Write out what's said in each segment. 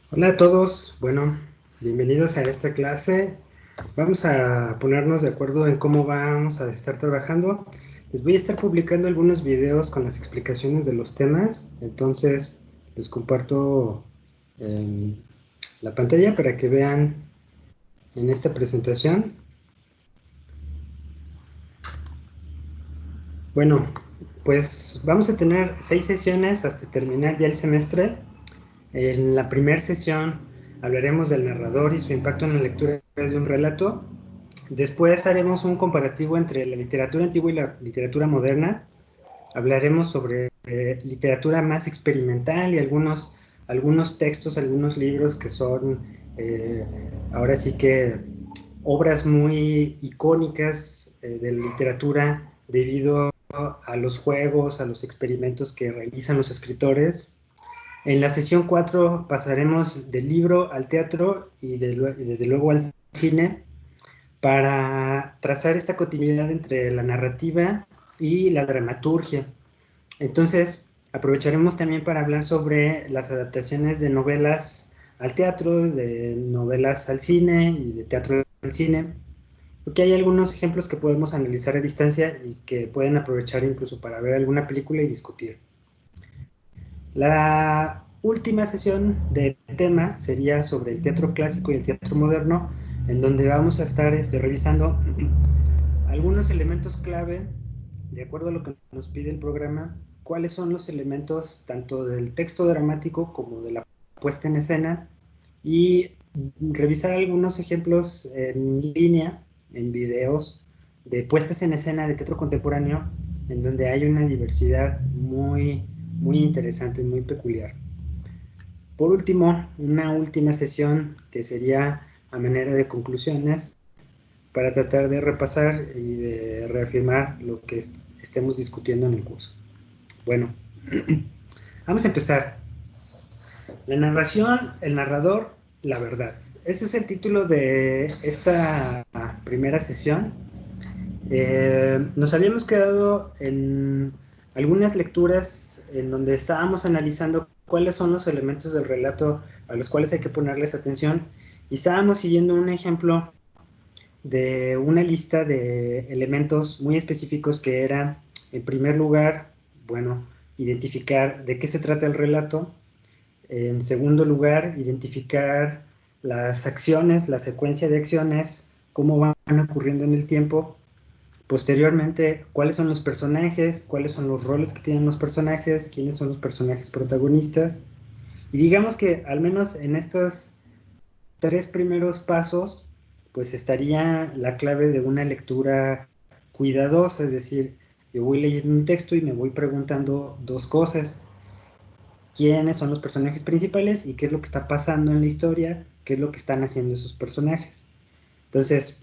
Hola a todos, bueno, bienvenidos a esta clase. Vamos a ponernos de acuerdo en cómo vamos a estar trabajando. Les voy a estar publicando algunos videos con las explicaciones de los temas, entonces les comparto em, la pantalla para que vean en esta presentación. Bueno, pues vamos a tener 6 sesiones hasta terminar ya el semestre. En la primera sesión hablaremos del narrador y su impacto en la lectura de un relato. Después haremos un comparativo entre la literatura antigua y la literatura moderna. Hablaremos sobre literatura más experimental y algunos textos, algunos libros que son ahora sí que obras muy icónicas de la literatura debido a los juegos, a los experimentos que realizan los escritores. En la sesión 4 pasaremos del libro al teatro y desde luego al cine para trazar esta continuidad entre la narrativa y la dramaturgia. Entonces, aprovecharemos también para hablar sobre las adaptaciones de novelas al teatro, de novelas al cine y de teatro al cine, porque hay algunos ejemplos que podemos analizar a distancia y que pueden aprovechar incluso para ver alguna película y discutir. La última sesión de tema sería sobre el teatro clásico y el teatro moderno, en donde vamos a estar revisando algunos elementos clave, de acuerdo a lo que nos pide el programa, cuáles son los elementos tanto del texto dramático como de la puesta en escena y revisar algunos ejemplos en línea, en videos, de puestas en escena de teatro contemporáneo, en donde hay una diversidad muy interesante, muy peculiar. Por último, una última sesión que sería a manera de conclusiones, para tratar de repasar y de reafirmar lo que estemos discutiendo en el curso. Bueno, vamos a empezar. La narración, el narrador, la verdad. Ese es el título de esta primera sesión. Nos habíamos quedado en algunas lecturas en donde estábamos analizando cuáles son los elementos del relato a los cuales hay que ponerles atención y estábamos siguiendo un ejemplo de una lista de elementos muy específicos que era, en primer lugar, bueno, identificar de qué se trata el relato. En segundo lugar, identificar las acciones, la secuencia de acciones, cómo van ocurriendo en el tiempo. Posteriormente, cuáles son los personajes, cuáles son los roles que tienen los personajes, quiénes son los personajes protagonistas. Y digamos que al menos en estos tres primeros pasos, pues estaría la clave de una lectura cuidadosa, es decir, yo voy leyendo un texto y me voy preguntando dos cosas: quiénes son los personajes principales y qué es lo que está pasando en la historia, qué es lo que están haciendo esos personajes. Entonces,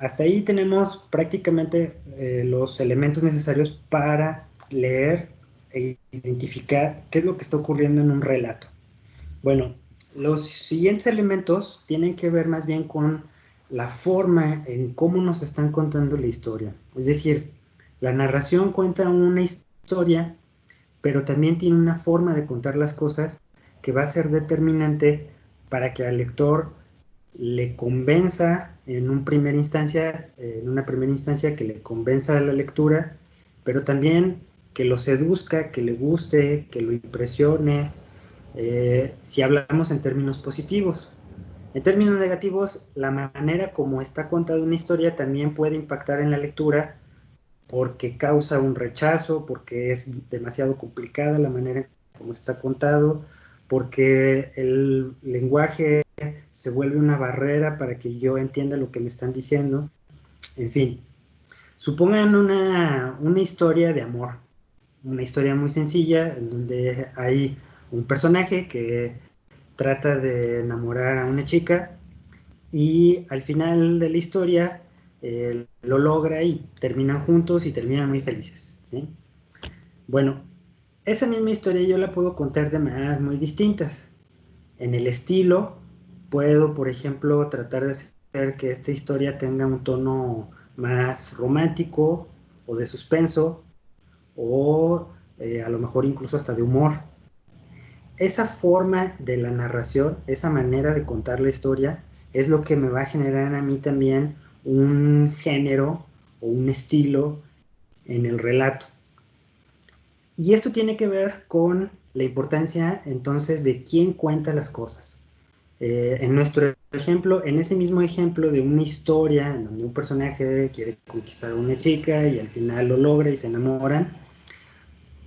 hasta ahí tenemos prácticamente los elementos necesarios para leer e identificar qué es lo que está ocurriendo en un relato. Bueno, los siguientes elementos tienen que ver más bien con la forma en cómo nos están contando la historia. Es decir, la narración cuenta una historia, pero también tiene una forma de contar las cosas que va a ser determinante para que al lector le convenza en una primera instancia que le convenza la lectura, pero también que lo seduzca, que le guste, que lo impresione, si hablamos en términos positivos. En términos negativos, la manera como está contada una historia también puede impactar en la lectura porque causa un rechazo, porque es demasiado complicada la manera como está contado, porque el lenguaje se vuelve una barrera para que yo entienda lo que me están diciendo. En fin, supongan una historia de amor, una historia muy sencilla en donde hay un personaje que trata de enamorar a una chica y al final de la historia lo logra y terminan juntos y terminan muy felices, ¿sí? Bueno, esa misma historia yo la puedo contar de maneras muy distintas. En el estilo, puedo, por ejemplo, tratar de hacer que esta historia tenga un tono más romántico o de suspenso o a lo mejor incluso hasta de humor. esa forma de la narración, esa manera de contar la historia, es lo que me va a generar a mí también un género o un estilo en el relato. Y esto tiene que ver con la importancia entonces de quién cuenta las cosas. En nuestro ejemplo, en ese mismo ejemplo de una historia en donde un personaje quiere conquistar a una chica y al final lo logra y se enamoran,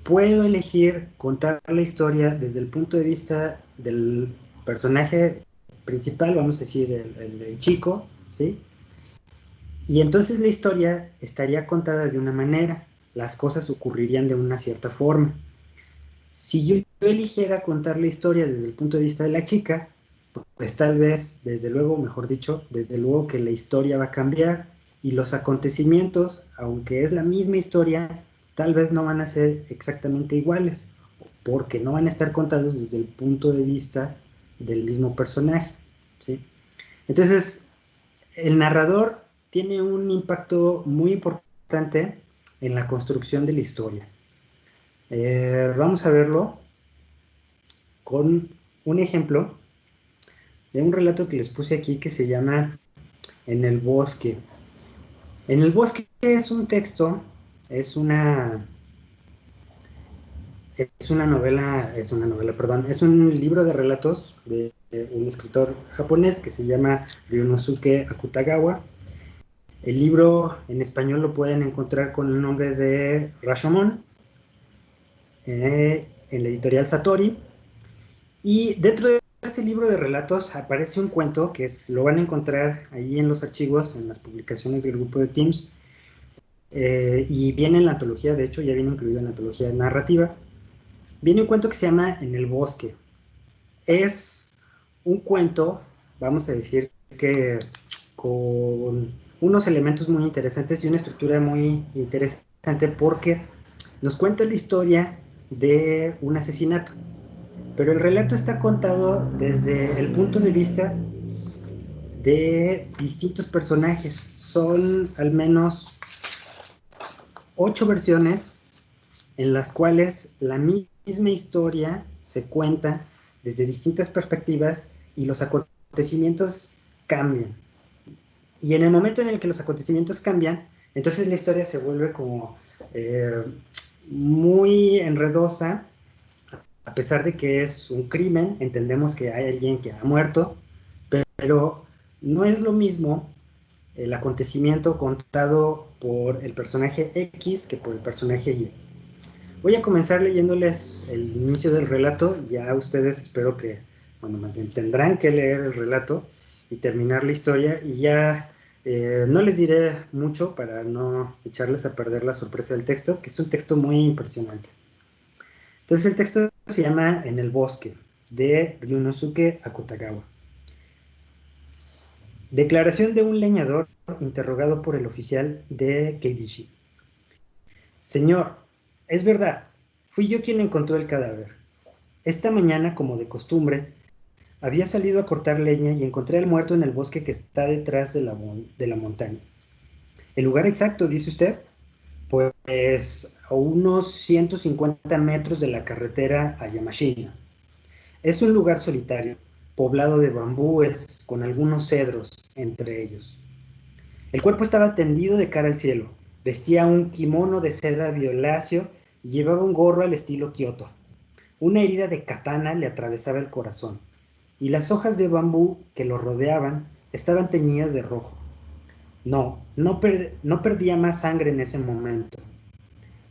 puedo elegir contar la historia desde el punto de vista del personaje principal, vamos a decir el chico, ¿sí? Y entonces la historia estaría contada de una manera, las cosas ocurrirían de una cierta forma. Si yo eligiera contar la historia desde el punto de vista de la chica, pues tal vez, desde luego, mejor dicho, desde luego que la historia va a cambiar y los acontecimientos, aunque es la misma historia, tal vez no van a ser exactamente iguales, porque no van a estar contados desde el punto de vista del mismo personaje, ¿sí? Entonces, el narrador tiene un impacto muy importante en la construcción de la historia. Vamos a verlo con un ejemplo de un relato que les puse aquí que se llama En el bosque. En el bosque es un texto, es una, es una novela, perdón, es un libro de relatos de un escritor japonés que se llama Ryunosuke Akutagawa. El libro en español lo pueden encontrar con el nombre de Rashomon, en la editorial Satori. Y dentro de este libro de relatos aparece un cuento que lo van a encontrar ahí en los archivos, en las publicaciones del grupo de Teams, y viene en la antología, de hecho ya viene incluido en la antología narrativa. Viene un cuento que se llama En el bosque. Es un cuento, vamos a decir que con unos elementos muy interesantes y una estructura muy interesante porque nos cuenta la historia de un asesinato. Pero el relato está contado desde el punto de vista de distintos personajes. Son al menos 8 versiones en las cuales la misma historia se cuenta desde distintas perspectivas y los acontecimientos cambian. Y en el momento en el que los acontecimientos cambian, entonces la historia se vuelve como muy enredosa. A pesar de que es un crimen, entendemos que hay alguien que ha muerto, pero no es lo mismo el acontecimiento contado por el personaje X que por el personaje Y. Voy a comenzar leyéndoles el inicio del relato, ya ustedes espero que, bueno, más bien tendrán que leer el relato y terminar la historia y ya no les diré mucho para no echarles a perder la sorpresa del texto, que es un texto muy impresionante. Entonces el texto se llama En el bosque, de Ryunosuke Akutagawa. Declaración de un leñador interrogado por el oficial de Keibishi. Señor, es verdad, fui yo quien encontró el cadáver. Esta mañana, como de costumbre, había salido a cortar leña y encontré al muerto en el bosque que está detrás de la montaña. ¿El lugar exacto, dice usted? Pues a unos 150 metros de la carretera a Yamashina. Es un lugar solitario, poblado de bambúes, con algunos cedros entre ellos. El cuerpo estaba tendido de cara al cielo, vestía un kimono de seda violáceo y llevaba un gorro al estilo Kioto. Una herida de katana le atravesaba el corazón, y las hojas de bambú que lo rodeaban estaban teñidas de rojo. No perdía más sangre en ese momento.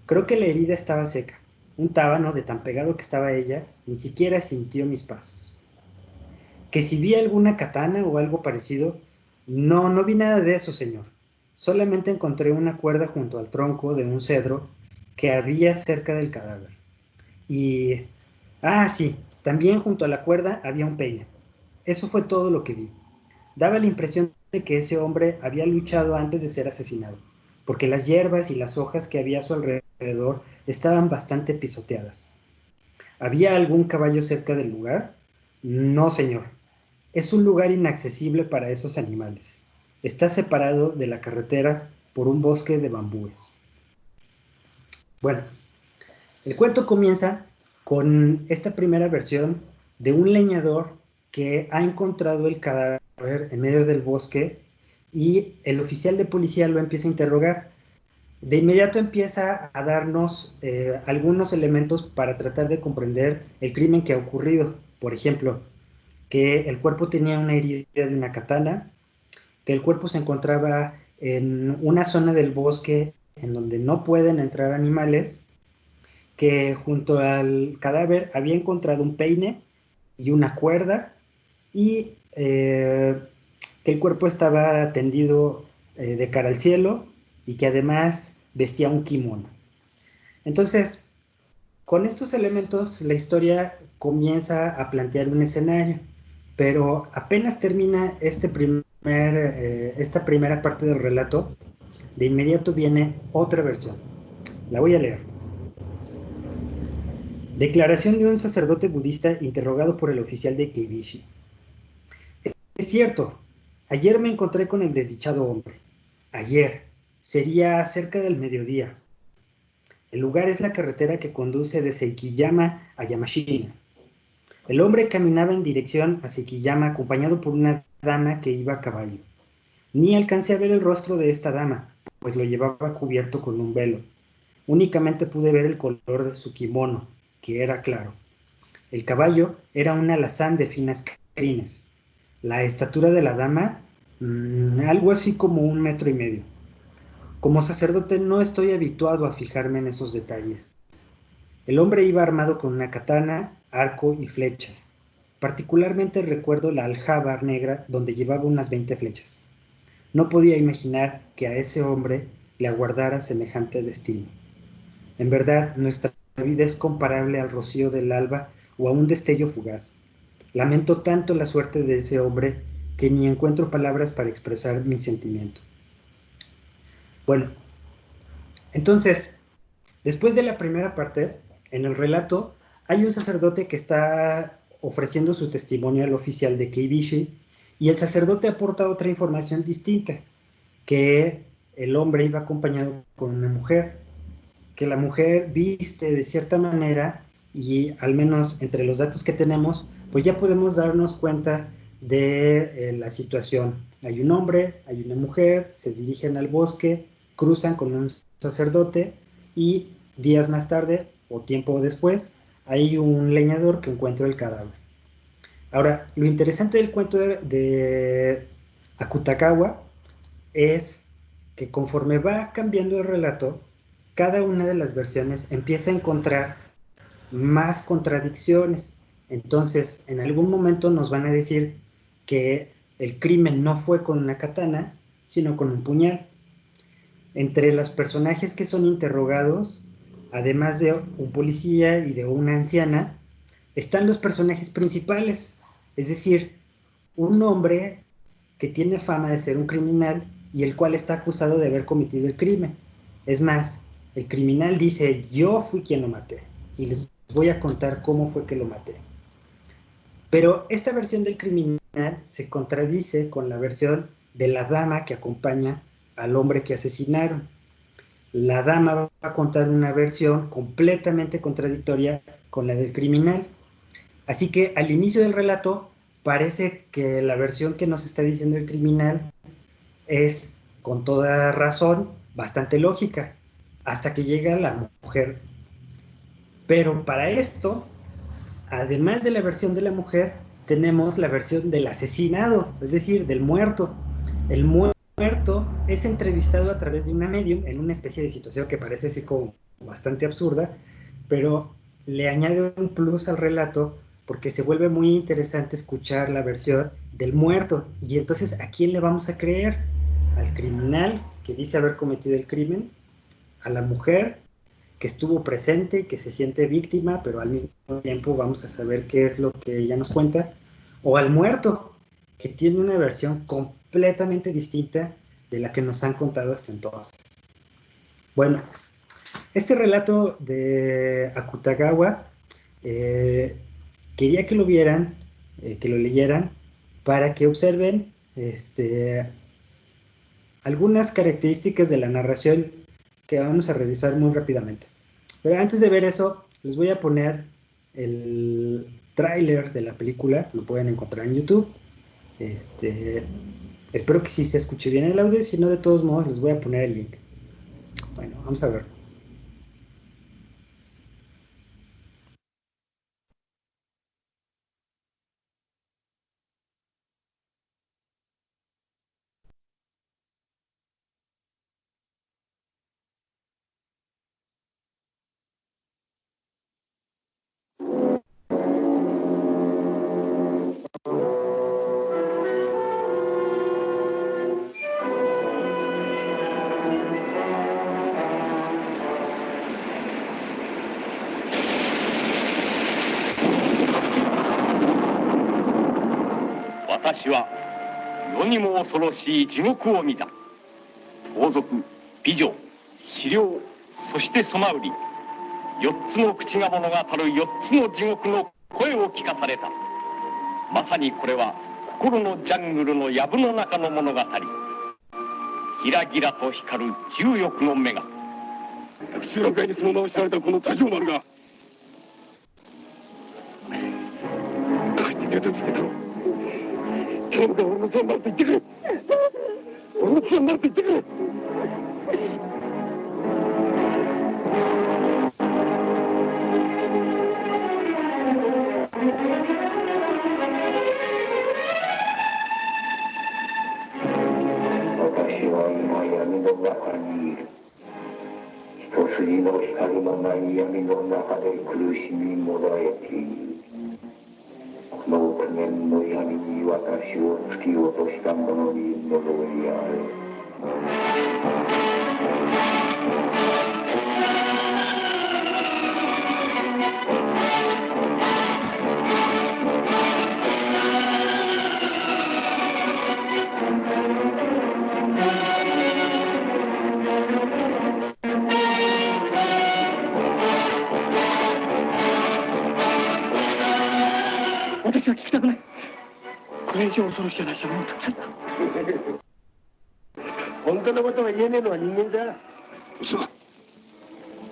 Creo que la herida estaba seca. Un tábano de tan pegado que estaba ella, ni siquiera sintió mis pasos. Que si vi alguna katana o algo parecido, no vi nada de eso, señor. Solamente encontré una cuerda junto al tronco de un cedro que había cerca del cadáver. Y... sí, también junto a la cuerda había un peine. Eso fue todo lo que vi. Daba la impresión de que ese hombre había luchado antes de ser asesinado, porque las hierbas y las hojas que había a su alrededor estaban bastante pisoteadas. ¿Había algún caballo cerca del lugar? No, señor. Es un lugar inaccesible para esos animales. Está separado de la carretera por un bosque de bambúes. Bueno, el cuento comienza con esta primera versión de un leñador que ha encontrado el cadáver en medio del bosque y el oficial de policía lo empieza a interrogar. De inmediato empieza a darnos algunos elementos para tratar de comprender el crimen que ha ocurrido. Por ejemplo, que el cuerpo tenía una herida de una katana, que el cuerpo se encontraba en una zona del bosque en donde no pueden entrar animales, que junto al cadáver había encontrado un peine y una cuerda y que el cuerpo estaba tendido de cara al cielo y que además vestía un kimono. Entonces, con estos elementos la historia comienza a plantear un escenario, pero apenas termina esta primera parte del relato, de inmediato viene otra versión. La voy a leer. Declaración de un sacerdote budista interrogado por el oficial de Keibishi. Es cierto, ayer me encontré con el desdichado hombre. Ayer, sería cerca del mediodía. El lugar es la carretera que conduce de Seikiyama a Yamashina. El hombre caminaba en dirección a Seikiyama acompañado por una dama que iba a caballo. Ni alcancé a ver el rostro de esta dama, pues lo llevaba cubierto con un velo. Únicamente pude ver el color de su kimono, que era claro. El caballo era un alazán de finas crines. La estatura de la dama, algo así como 1,5 metros. Como sacerdote no estoy habituado a fijarme en esos detalles. El hombre iba armado con una katana, arco y flechas. Particularmente recuerdo la aljaba negra donde llevaba unas 20 flechas. No podía imaginar que a ese hombre le aguardara semejante destino. En verdad, nuestra vida es comparable al rocío del alba o a un destello fugaz. Lamento tanto la suerte de ese hombre que ni encuentro palabras para expresar mi sentimiento. Bueno, entonces, después de la primera parte, en el relato, hay un sacerdote que está ofreciendo su testimonio al oficial de Keibishi y el sacerdote aporta otra información distinta, que el hombre iba acompañado con una mujer, que la mujer viste de cierta manera y al menos entre los datos que tenemos, pues ya podemos darnos cuenta de la situación. Hay un hombre, hay una mujer, se dirigen al bosque, cruzan con un sacerdote y días más tarde o tiempo después hay un leñador que encuentra el cadáver. Ahora, lo interesante del cuento de Akutagawa es que conforme va cambiando el relato, cada una de las versiones empieza a encontrar más contradicciones. Entonces, en algún momento nos van a decir que el crimen no fue con una katana, sino con un puñal. Entre los personajes que son interrogados, además de un policía y de una anciana, están los personajes principales, es decir, un hombre que tiene fama de ser un criminal y el cual está acusado de haber cometido el crimen. Es más, el criminal dice, yo fui quien lo maté y les voy a contar cómo fue que lo maté. Pero esta versión del criminal se contradice con la versión de la dama que acompaña al hombre que asesinaron. La dama va a contar una versión completamente contradictoria con la del criminal. Así que al inicio del relato parece que la versión que nos está diciendo el criminal es, con toda razón, bastante lógica, hasta que llega la mujer. Pero para esto, además de la versión de la mujer, tenemos la versión del asesinado, es decir, del muerto. El muerto es entrevistado a través de una medium en una especie de situación que parece así como bastante absurda, pero le añade un plus al relato porque se vuelve muy interesante escuchar la versión del muerto. Y entonces, ¿a quién le vamos a creer? ¿Al criminal que dice haber cometido el crimen? ¿A la mujer que estuvo presente y que se siente víctima, pero al mismo tiempo vamos a saber qué es lo que ella nos cuenta? ¿O al muerto, que tiene una versión completamente distinta de la que nos han contado hasta entonces? Bueno, este relato de Akutagawa quería que lo vieran, que lo leyeran, para que observen algunas características de la narración que vamos a revisar muy rápidamente. Pero antes de ver eso, les voy a poner el tráiler de la película, lo pueden encontrar en YouTube. Espero que sí se escuche bien el audio, si no, de todos modos les voy a poner el link. Bueno, vamos a ver.私は世にも恐ろしい地獄を見た。盗賊、美女、狩猟、そしてソマウリ、4つの口が物語る4つの地獄の声を聞かされた。まさにこれは心のジャングルの藪の中の物語。ギラギラと光る重翼の目が。中南海にその名を知られたこの太政丸が帰って出てつけたろ。今日から俺の妻になると言ってくれ。俺の妻になると言ってくれ。私は今闇の中にいる。一筋の光のない闇の中で苦しみもらえている。この億年の闇に私を突き落とした者に呪いあれ。私は聞きたくない。これ以上恐ろしい話はもうたくさんだ。本当のことが言えねえのは人間だ。嘘だ。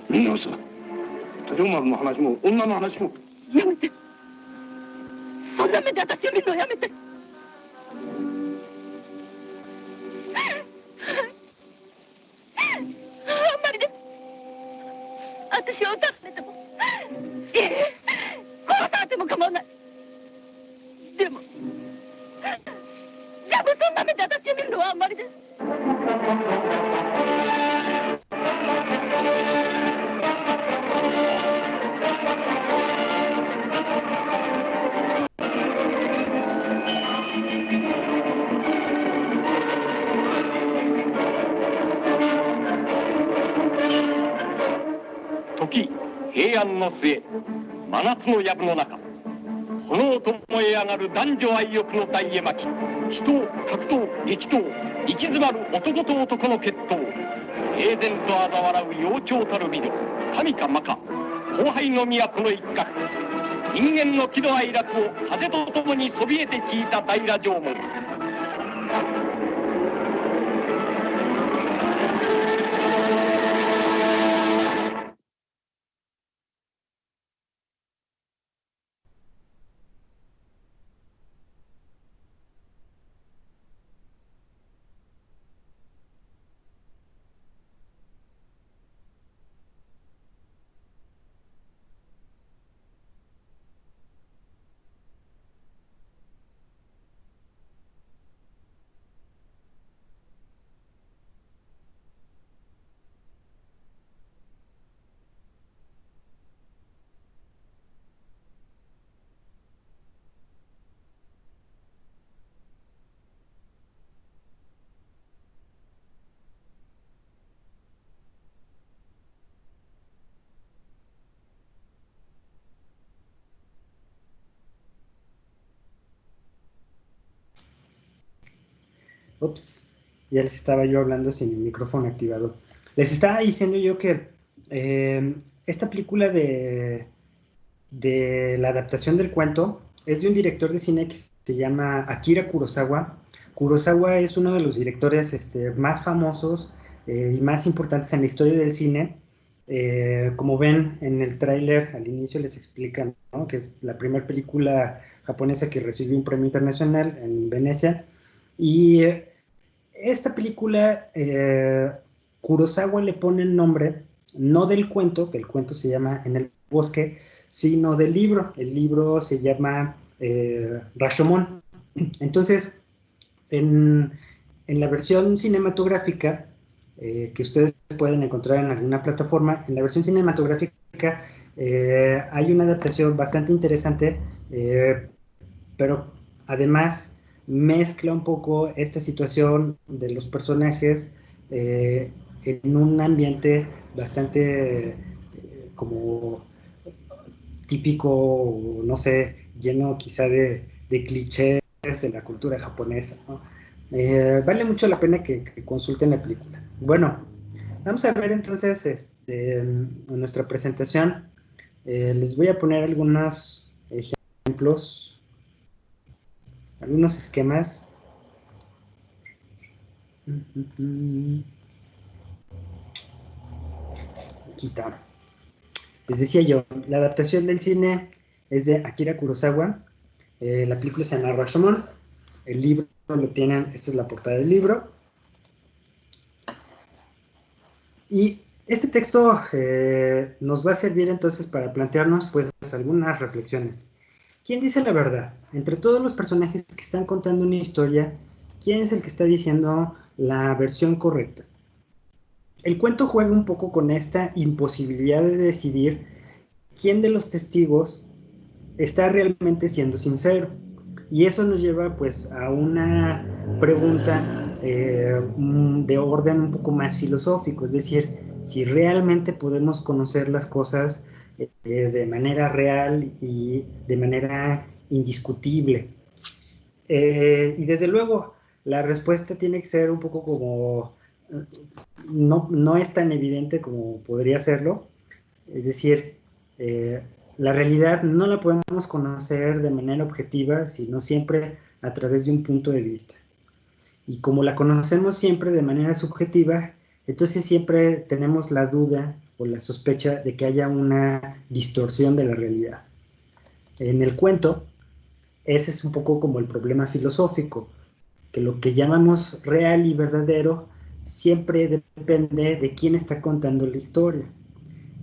みんな嘘だ。太政丸の話も女の話も。やめて。そんな目で私を見るのやめて。あんまりです。私を撃たせても、いえ、殺されても構わない。でもそんな目で私を見るのはあんまりです。時平安の末、真夏の藪の中、炎と燃え上がる男女愛欲の大絵巻、死闘、格闘、激闘、息詰まる男と男の決闘、平然と嘲笑う幼鳥たる美女、神か魔か、荒廃の都の一角、人間の喜怒哀楽を風とともにそびえて聞いた平城門。Ups, ya les estaba yo hablando sin el micrófono activado. Les estaba diciendo yo que esta película de la adaptación del cuento es de un director de cine que se llama Akira Kurosawa. Kurosawa es uno de los directores más famosos y más importantes en la historia del cine. Como ven en el tráiler, al inicio les explican, ¿no?, que es la primera película japonesa que recibió un premio internacional en Venecia. Y esta película, Kurosawa le pone el nombre, no del cuento, que el cuento se llama En el bosque, sino del libro. El libro se llama Rashomon. Entonces, en la versión cinematográfica, que ustedes pueden encontrar en alguna plataforma, en la versión cinematográfica hay una adaptación bastante interesante, pero además mezcla un poco esta situación de los personajes en un ambiente bastante como típico, no sé, lleno quizá de clichés de la cultura japonesa, ¿no? Vale mucho la pena que consulten la película. Bueno, vamos a ver entonces en nuestra presentación. Les voy a poner algunos ejemplos, algunos esquemas. Aquí está. Les decía yo, la adaptación del cine es de Akira Kurosawa. La película se llama Rashomon. El libro lo tienen, esta es la portada del libro. Y este texto nos va a servir entonces para plantearnos pues algunas reflexiones. ¿Quién dice la verdad? Entre todos los personajes que están contando una historia, ¿quién es el que está diciendo la versión correcta? El cuento juega un poco con esta imposibilidad de decidir quién de los testigos está realmente siendo sincero. Y eso nos lleva pues a una pregunta de orden un poco más filosófico, es decir, si realmente podemos conocer las cosas de manera real y de manera indiscutible. Y desde luego, la respuesta tiene que ser un poco como, no es tan evidente como podría serlo, es decir, la realidad no la podemos conocer de manera objetiva, sino siempre a través de un punto de vista. Y como la conocemos siempre de manera subjetiva, entonces siempre tenemos la duda o la sospecha de que haya una distorsión de la realidad. En el cuento, ese es un poco como el problema filosófico, que lo que llamamos real y verdadero siempre depende de quién está contando la historia.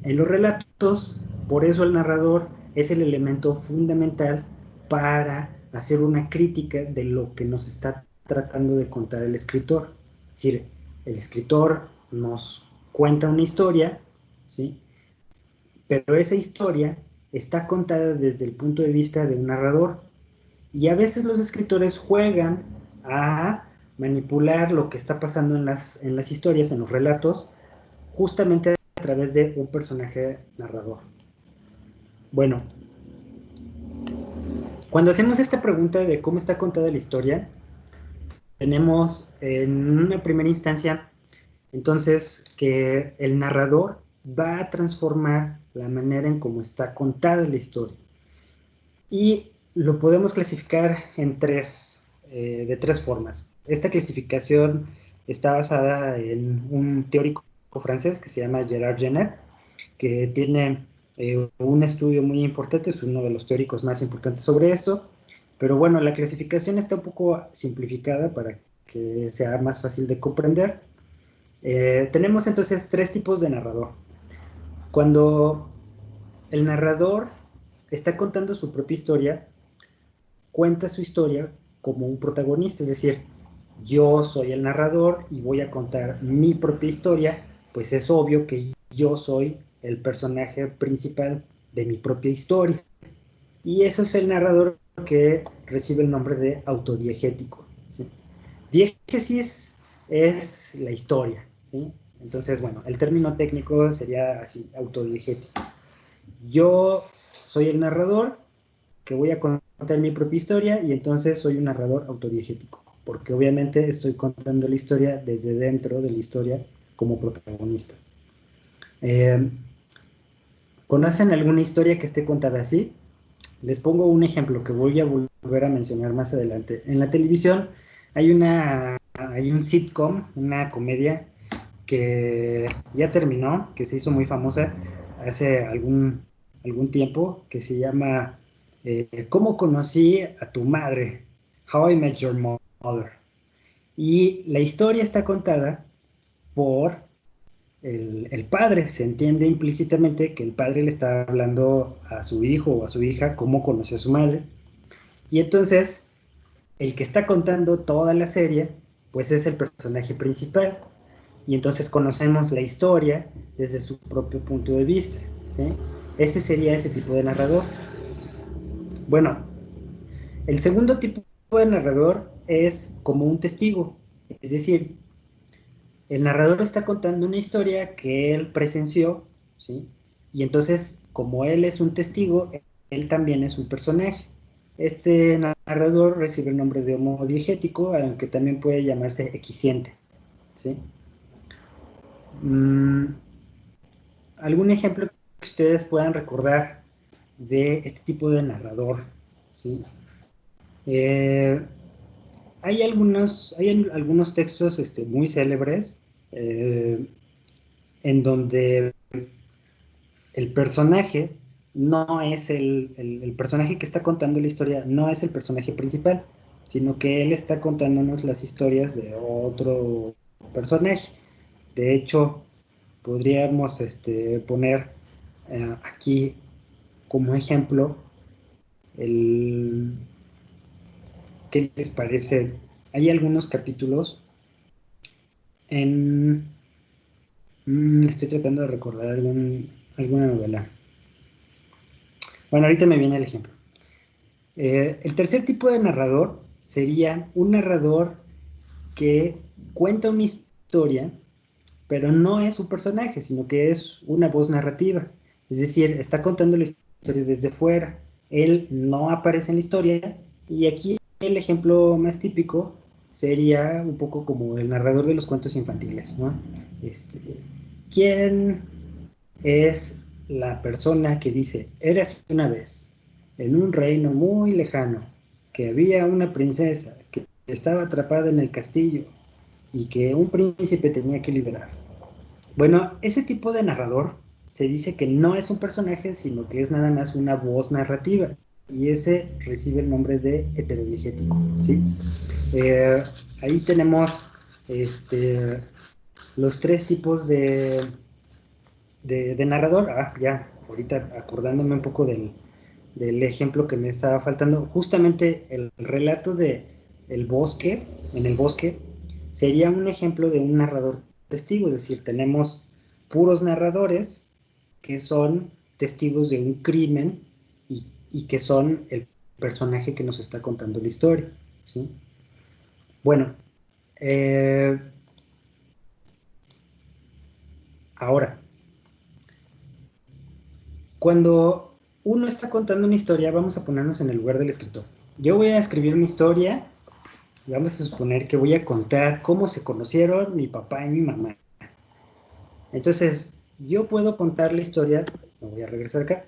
En los relatos, por eso el narrador es el elemento fundamental para hacer una crítica de lo que nos está tratando de contar el escritor. Es decir, el escritor nos cuenta una historia, ¿sí?, pero esa historia está contada desde el punto de vista de un narrador. Y a veces los escritores juegan a manipular lo que está pasando en las historias, en los relatos, justamente a través de un personaje narrador. Bueno, cuando hacemos esta pregunta de cómo está contada la historia, tenemos en una primera instancia, entonces, que el narrador va a transformar la manera en cómo está contada la historia. Y lo podemos clasificar en de tres formas. Esta clasificación está basada en un teórico francés que se llama Gerard Genet, que tiene un estudio muy importante, es uno de los teóricos más importantes sobre esto, pero bueno, la clasificación está un poco simplificada para que sea más fácil de comprender. Tenemos entonces tres tipos de narrador. Cuando el narrador está contando su propia historia, cuenta su historia como un protagonista, es decir, yo soy el narrador y voy a contar mi propia historia, pues es obvio que yo soy el personaje principal de mi propia historia. Y eso es el narrador que recibe el nombre de autodiegético, ¿sí? Diégesis es la historia, ¿sí? Entonces, bueno, el término técnico sería así, autodiegético. Yo soy el narrador que voy a contar mi propia historia y entonces soy un narrador autodiegético, porque obviamente estoy contando la historia desde dentro de la historia como protagonista. ¿Conocen alguna historia que esté contada así? Les pongo un ejemplo que voy a volver a mencionar más adelante. En la televisión hay un sitcom, una comedia que ya terminó, que se hizo muy famosa hace algún tiempo, que se llama ¿Cómo conocí a tu madre? How I Met Your Mother. Y la historia está contada por el padre. Se entiende implícitamente que el padre le está hablando a su hijo o a su hija cómo conoció a su madre. Y entonces, el que está contando toda la serie, pues es el personaje principal. Y entonces conocemos la historia desde su propio punto de vista, ¿sí? Ese sería ese tipo de narrador. Bueno, el segundo tipo de narrador es como un testigo, es decir, el narrador está contando una historia que él presenció, ¿sí? Y entonces, como él es un testigo, él también es un personaje. Este narrador recibe el nombre de homodiegético, aunque también puede llamarse equisciente, ¿sí? ¿Algún ejemplo que ustedes puedan recordar de este tipo de narrador? ¿Sí? Hay algunos textos muy célebres en donde el personaje no es el personaje que está contando la historia, no es el personaje principal, sino que él está contándonos las historias de otro personaje. De hecho, podríamos poner aquí como ejemplo ¿qué les parece? Hay algunos capítulos en... estoy tratando de recordar alguna novela. Bueno, ahorita me viene el ejemplo. El tercer tipo de narrador sería un narrador que cuenta una historia, pero no es un personaje, sino que es una voz narrativa. Es decir, está contando la historia desde fuera. Él no aparece en la historia. Y aquí el ejemplo más típico sería un poco como el narrador de los cuentos infantiles, ¿no? ¿Quién es la persona que dice, eras una vez, en un reino muy lejano, que había una princesa que estaba atrapada en el castillo y que un príncipe tenía que liberar? Bueno, ese tipo de narrador se dice que no es un personaje, sino que es nada más una voz narrativa, y ese recibe el nombre de heterodiegético, ¿sí? Ahí tenemos los tres tipos de narrador. Ya, ahorita acordándome un poco del ejemplo que me estaba faltando, justamente el relato de el bosque, en el bosque, sería un ejemplo de un narrador testigo, es decir, tenemos puros narradores que son testigos de un crimen y que son el personaje que nos está contando la historia, ¿sí? Bueno, ahora, cuando uno está contando una historia, vamos a ponernos en el lugar del escritor. Yo voy a escribir una historia. Vamos a suponer que voy a contar cómo se conocieron mi papá y mi mamá. Entonces, yo puedo contar la historia, me voy a regresar acá.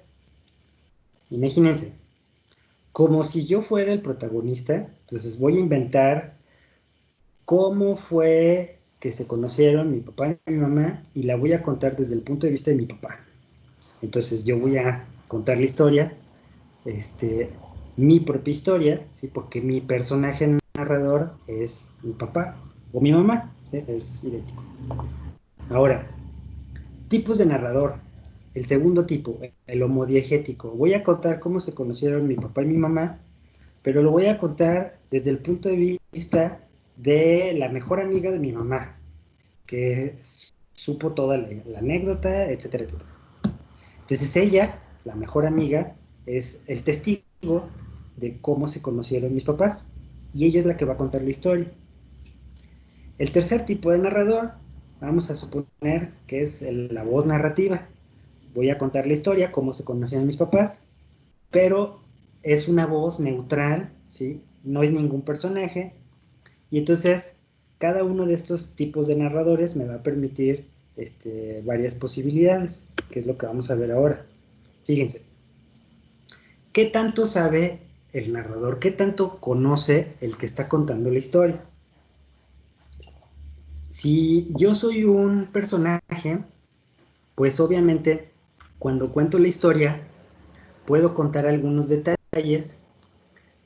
Imagínense, como si yo fuera el protagonista, entonces voy a inventar cómo fue que se conocieron mi papá y mi mamá y la voy a contar desde el punto de vista de mi papá. Entonces, yo voy a contar la historia, mi propia historia, ¿sí? Porque mi personaje narrador es mi papá o mi mamá, ¿sí? Es idéntico. Ahora, tipos de narrador. El segundo tipo, el homodiegético. Voy a contar cómo se conocieron mi papá y mi mamá, pero lo voy a contar desde el punto de vista de la mejor amiga de mi mamá, que supo toda la anécdota, etcétera, etcétera. Entonces ella, la mejor amiga, es el testigo de cómo se conocieron mis papás, y ella es la que va a contar la historia. El tercer tipo de narrador, vamos a suponer que es la voz narrativa. Voy a contar la historia, cómo se conocieron mis papás, pero es una voz neutral, ¿sí? No es ningún personaje, y entonces cada uno de estos tipos de narradores me va a permitir varias posibilidades, que es lo que vamos a ver ahora. Fíjense, ¿qué tanto sabe el narrador? ¿Qué tanto conoce el que está contando la historia? Si yo soy un personaje, pues obviamente cuando cuento la historia puedo contar algunos detalles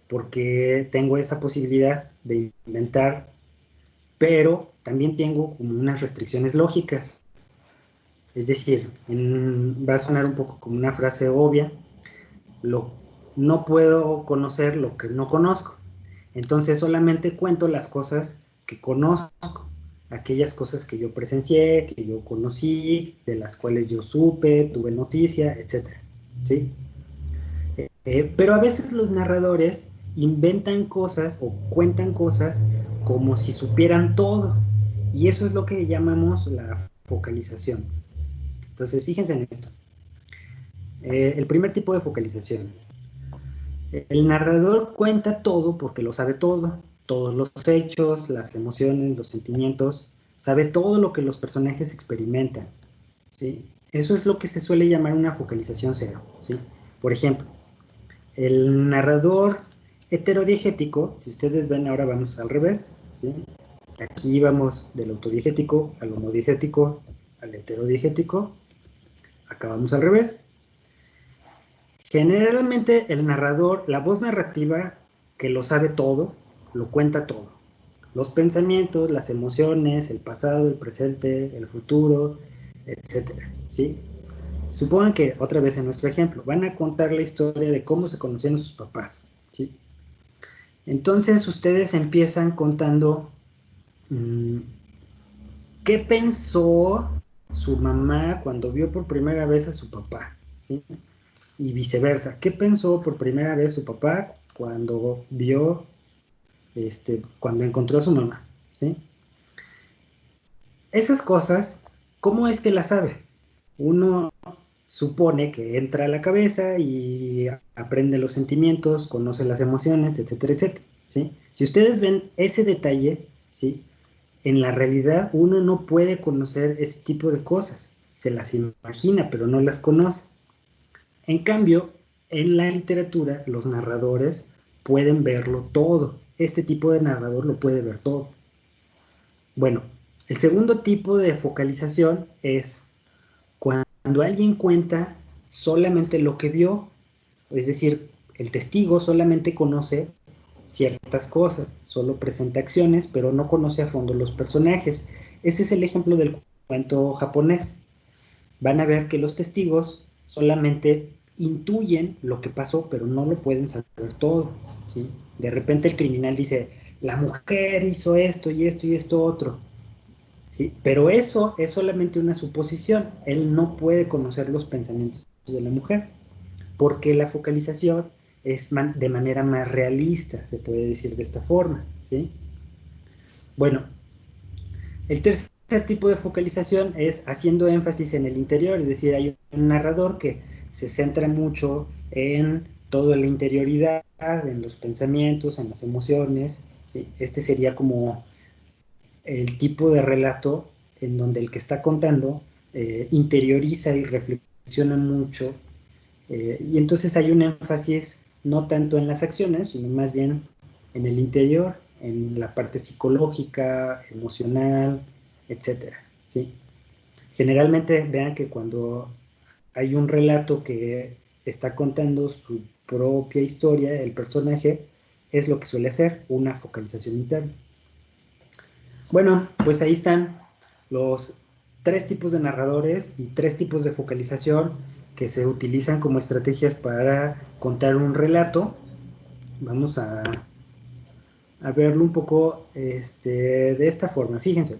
porque tengo esa posibilidad de inventar, pero también tengo como unas restricciones lógicas. Es decir, va a sonar un poco como una frase obvia, lo, no puedo conocer lo que no conozco. Entonces solamente cuento las cosas que conozco, aquellas cosas que yo presencié, que yo conocí, de las cuales yo supe, tuve noticia, etcétera, ¿sí? Pero a veces los narradores inventan cosas o cuentan cosas como si supieran todo, y eso es lo que llamamos la focalización. Entonces, fíjense en esto. El primer tipo de focalización. El narrador cuenta todo porque lo sabe todo, todos los hechos, las emociones, los sentimientos, sabe todo lo que los personajes experimentan, ¿sí? Eso es lo que se suele llamar una focalización cero, ¿sí? Por ejemplo, el narrador heterodiegético, si ustedes ven ahora vamos al revés, ¿sí? Aquí vamos del autodiegético al homodiegético al heterodiegético, acá vamos al revés. Generalmente el narrador, la voz narrativa que lo sabe todo, lo cuenta todo. Los pensamientos, las emociones, el pasado, el presente, el futuro, etcétera, ¿sí? Supongan que, otra vez en nuestro ejemplo, van a contar la historia de cómo se conocieron sus papás, ¿sí? Entonces ustedes empiezan contando qué pensó su mamá cuando vio por primera vez a su papá, ¿sí? Y viceversa. ¿Qué pensó por primera vez su papá cuando vio, cuando encontró a su mamá? ¿Sí? Esas cosas, ¿cómo es que las sabe? Uno supone que entra a la cabeza y aprende los sentimientos, conoce las emociones, etcétera, etcétera, ¿sí? Si ustedes ven ese detalle, ¿sí? En la realidad uno no puede conocer ese tipo de cosas. Se las imagina, pero no las conoce. En cambio, en la literatura, los narradores pueden verlo todo. Este tipo de narrador lo puede ver todo. Bueno, el segundo tipo de focalización es cuando alguien cuenta solamente lo que vio, es decir, el testigo solamente conoce ciertas cosas, solo presenta acciones, pero no conoce a fondo los personajes. Ese es el ejemplo del cuento japonés. Van a ver que los testigos solamente intuyen lo que pasó, pero no lo pueden saber todo, ¿sí? De repente el criminal dice, la mujer hizo esto y esto y esto otro, ¿sí? Pero eso es solamente una suposición. Él no puede conocer los pensamientos de la mujer, porque la focalización es de manera más realista, se puede decir de esta forma, ¿sí? Bueno, el tercer tipo de focalización es haciendo énfasis en el interior, es decir, hay un narrador que se centra mucho en toda la interioridad, en los pensamientos, en las emociones, ¿sí? Este sería como el tipo de relato en donde el que está contando interioriza y reflexiona mucho, y entonces hay un énfasis no tanto en las acciones, sino más bien en el interior, en la parte psicológica, emocional, etcétera, ¿sí? Generalmente vean que cuando hay un relato que está contando su propia historia, el personaje, es lo que suele hacer, una focalización interna. Bueno, pues ahí están los tres tipos de narradores y tres tipos de focalización que se utilizan como estrategias para contar un relato. Vamos a verlo un poco de esta forma. Fíjense,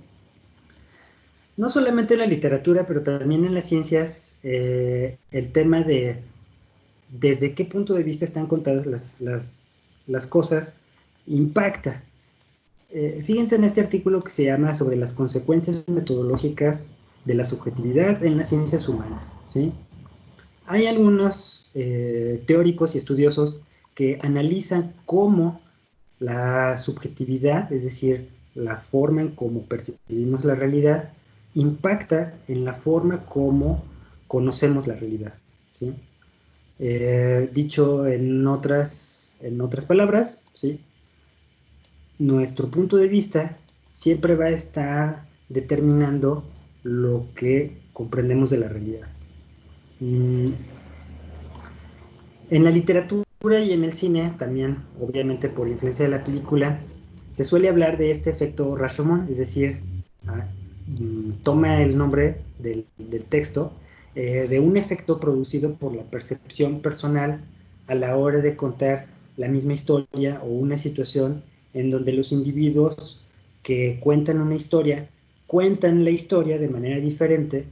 no solamente en la literatura, pero también en las ciencias, el tema de desde qué punto de vista están contadas las cosas impacta. Fíjense en este artículo que se llama sobre las consecuencias metodológicas de la subjetividad en las ciencias humanas, ¿sí? Hay algunos teóricos y estudiosos que analizan cómo la subjetividad, es decir, la forma en cómo percibimos la realidad, impacta en la forma como conocemos la realidad, ¿sí? Dicho en otras palabras, ¿sí? Nuestro punto de vista siempre va a estar determinando lo que comprendemos de la realidad. En la literatura y en el cine, también obviamente por influencia de la película, se suele hablar de este efecto Rashomon, es decir, toma el nombre del texto, de un efecto producido por la percepción personal a la hora de contar la misma historia o una situación en donde los individuos que cuentan una historia, cuentan la historia de manera diferente,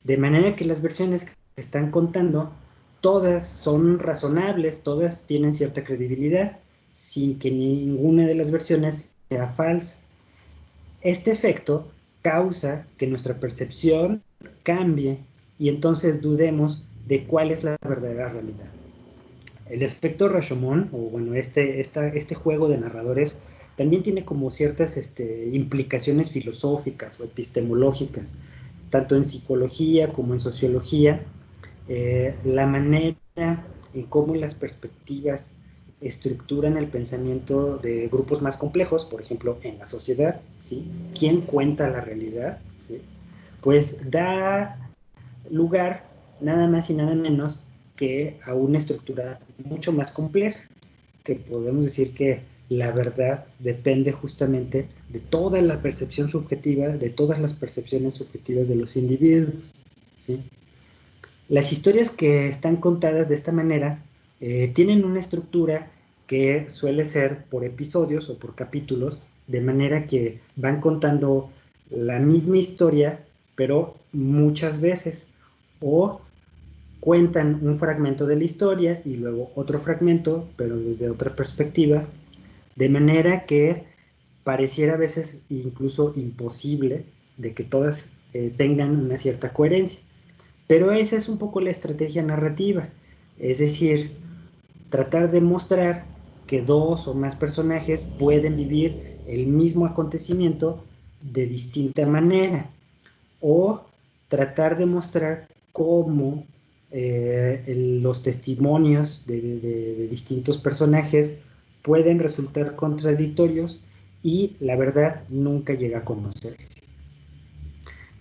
de manera que las versiones que están contando, todas son razonables, todas tienen cierta credibilidad, sin que ninguna de las versiones sea falsa. Este efecto causa que nuestra percepción cambie y entonces dudemos de cuál es la verdadera realidad. El efecto Rashomon, o bueno, este juego de narradores, también tiene como ciertas implicaciones filosóficas o epistemológicas, tanto en psicología como en sociología, la manera en cómo las perspectivas estructuran el pensamiento de grupos más complejos, por ejemplo, en la sociedad, ¿sí? ¿Quién cuenta la realidad? ¿Sí? Pues da lugar nada más y nada menos que a una estructura mucho más compleja, que podemos decir que la verdad depende justamente de toda la percepción subjetiva, de todas las percepciones subjetivas de los individuos, ¿sí? Las historias que están contadas de esta manera tienen una estructura que suele ser por episodios o por capítulos, de manera que van contando la misma historia, pero muchas veces, o cuentan un fragmento de la historia y luego otro fragmento, pero desde otra perspectiva, de manera que pareciera a veces incluso imposible de que todas tengan una cierta coherencia. Pero esa es un poco la estrategia narrativa, es decir, tratar de mostrar que dos o más personajes pueden vivir el mismo acontecimiento de distinta manera, o tratar de mostrar cómo los testimonios de distintos personajes pueden resultar contradictorios y la verdad nunca llega a conocerse.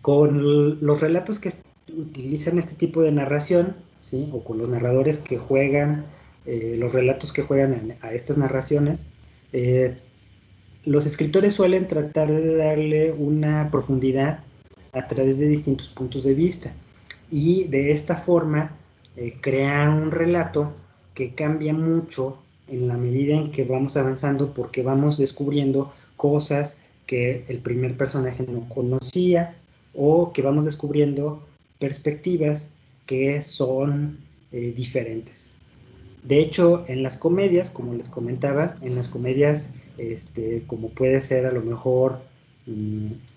Con los relatos que utilizan este tipo de narración, ¿sí? O con los narradores que juegan, los relatos que juegan a estas narraciones, los escritores suelen tratar de darle una profundidad a través de distintos puntos de vista y de esta forma crear un relato que cambia mucho en la medida en que vamos avanzando, porque vamos descubriendo cosas que el primer personaje no conocía, o que vamos descubriendo perspectivas que son diferentes. De hecho, en las comedias, como les comentaba, en las comedias, como puede ser a lo mejor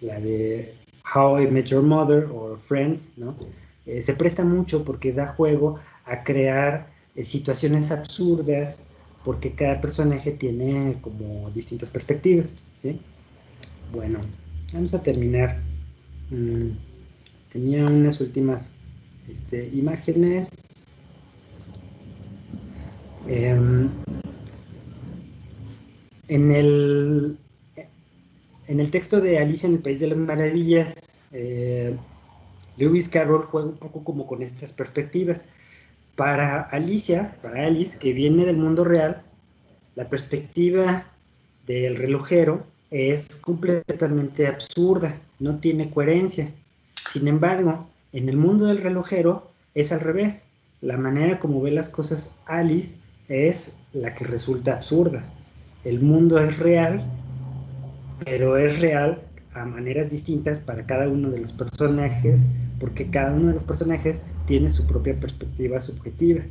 la de How I Met Your Mother o Friends, ¿no? Se presta mucho porque da juego a crear situaciones absurdas, porque cada personaje tiene como distintas perspectivas, ¿sí? Bueno, vamos a terminar. Tenía unas últimas imágenes. En el texto de Alicia en el País de las Maravillas, Lewis Carroll juega un poco como con estas perspectivas. Para Alice, que viene del mundo real, la perspectiva del relojero es completamente absurda, no tiene coherencia. Sin embargo, en el mundo del relojero es al revés. La manera como ve las cosas Alice es la que resulta absurda. El mundo es real, pero es real a maneras distintas para cada uno de los personajes, porque cada uno de los personajes tiene su propia perspectiva subjetiva.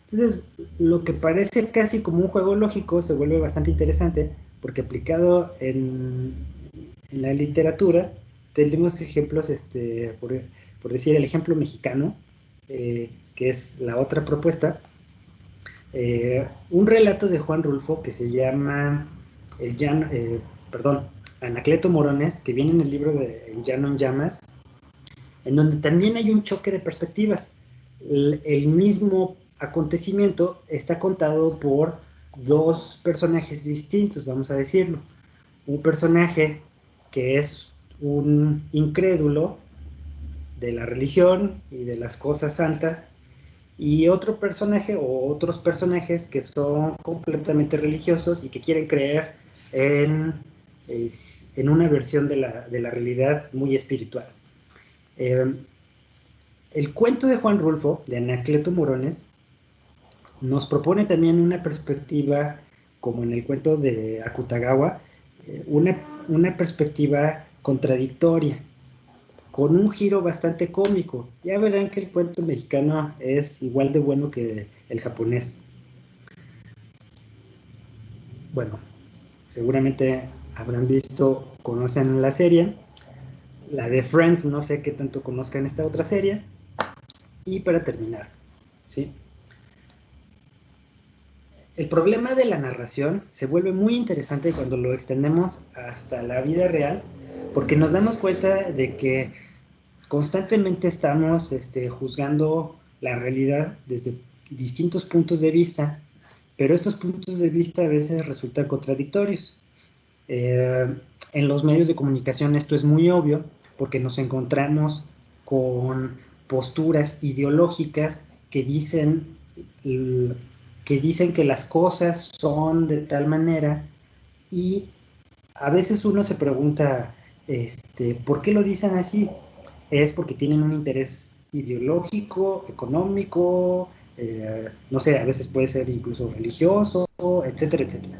Entonces, lo que parece casi como un juego lógico se vuelve bastante interesante, porque aplicado en la literatura, tenemos ejemplos, por decir el ejemplo mexicano, que es la otra propuesta, un relato de Juan Rulfo que se llama Anacleto Morones, que viene en el libro de El Llano en Llamas, en donde también hay un choque de perspectivas. El mismo acontecimiento está contado por dos personajes distintos, vamos a decirlo. Un personaje que es un incrédulo de la religión y de las cosas santas, y otro personaje o otros personajes que son completamente religiosos y que quieren creer en una versión de la realidad muy espiritual. El cuento de Juan Rulfo, de Anacleto Morones, nos propone también una perspectiva, como en el cuento de Akutagawa, una perspectiva contradictoria, con un giro bastante cómico. Ya verán que el cuento mexicano es igual de bueno que el japonés. Bueno, seguramente habrán visto, conocen la serie. La de Friends, no sé qué tanto conozcan esta otra serie. Y para terminar, ¿sí? El problema de la narración se vuelve muy interesante cuando lo extendemos hasta la vida real, porque nos damos cuenta de que constantemente estamos juzgando la realidad desde distintos puntos de vista, pero estos puntos de vista a veces resultan contradictorios. En los medios de comunicación esto es muy obvio, porque nos encontramos con posturas ideológicas que dicen que las cosas son de tal manera, y a veces uno se pregunta, ¿por qué lo dicen así? Es porque tienen un interés ideológico, económico, no sé, a veces puede ser incluso religioso, etcétera, etcétera.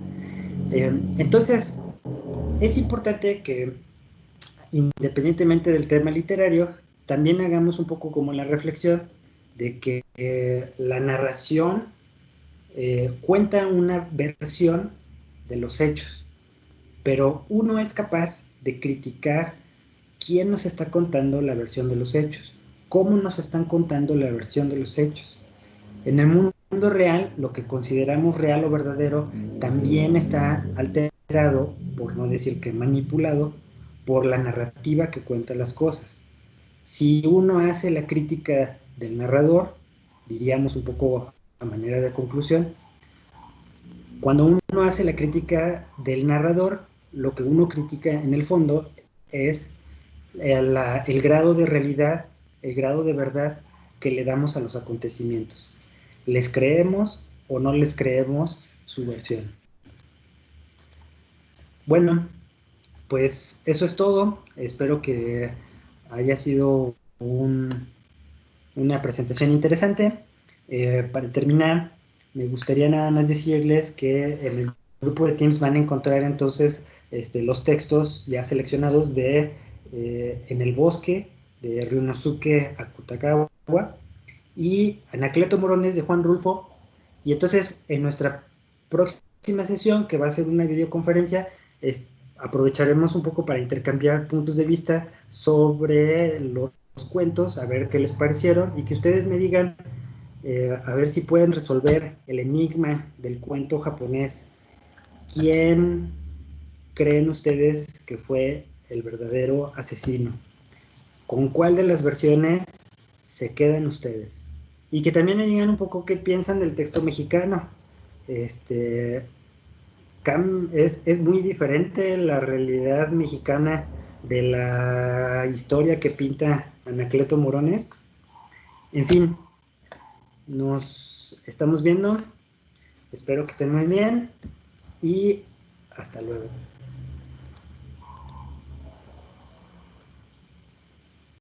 Entonces, es importante que, independientemente del tema literario, también hagamos un poco como la reflexión de que la narración cuenta una versión de los hechos, pero uno es capaz de criticar quién nos está contando la versión de los hechos, cómo nos están contando la versión de los hechos. En el mundo real, lo que consideramos real o verdadero también está alterado, por no decir que manipulado, por la narrativa que cuenta las cosas. Si uno hace la crítica del narrador, diríamos un poco a manera de conclusión, cuando uno hace la crítica del narrador, lo que uno critica en el fondo es el grado de realidad, el grado de verdad que le damos a los acontecimientos. ¿Les creemos o no les creemos su versión? Bueno, pues eso es todo. Espero que haya sido una presentación interesante. Para terminar, me gustaría nada más decirles que en el grupo de Teams van a encontrar entonces los textos ya seleccionados de En el bosque, de Ryunosuke Akutagawa, y Anacleto Morones, de Juan Rulfo. Y entonces en nuestra próxima sesión, que va a ser una videoconferencia, aprovecharemos un poco para intercambiar puntos de vista sobre los cuentos, a ver qué les parecieron, y que ustedes me digan, a ver si pueden resolver el enigma del cuento japonés. ¿Quién creen ustedes que fue el verdadero asesino? ¿Con cuál de las versiones se quedan ustedes? Y que también me digan un poco qué piensan del texto mexicano. Es muy diferente la realidad mexicana de la historia que pinta Anacleto Morones. En fin, nos estamos viendo. Espero que estén muy bien y hasta luego.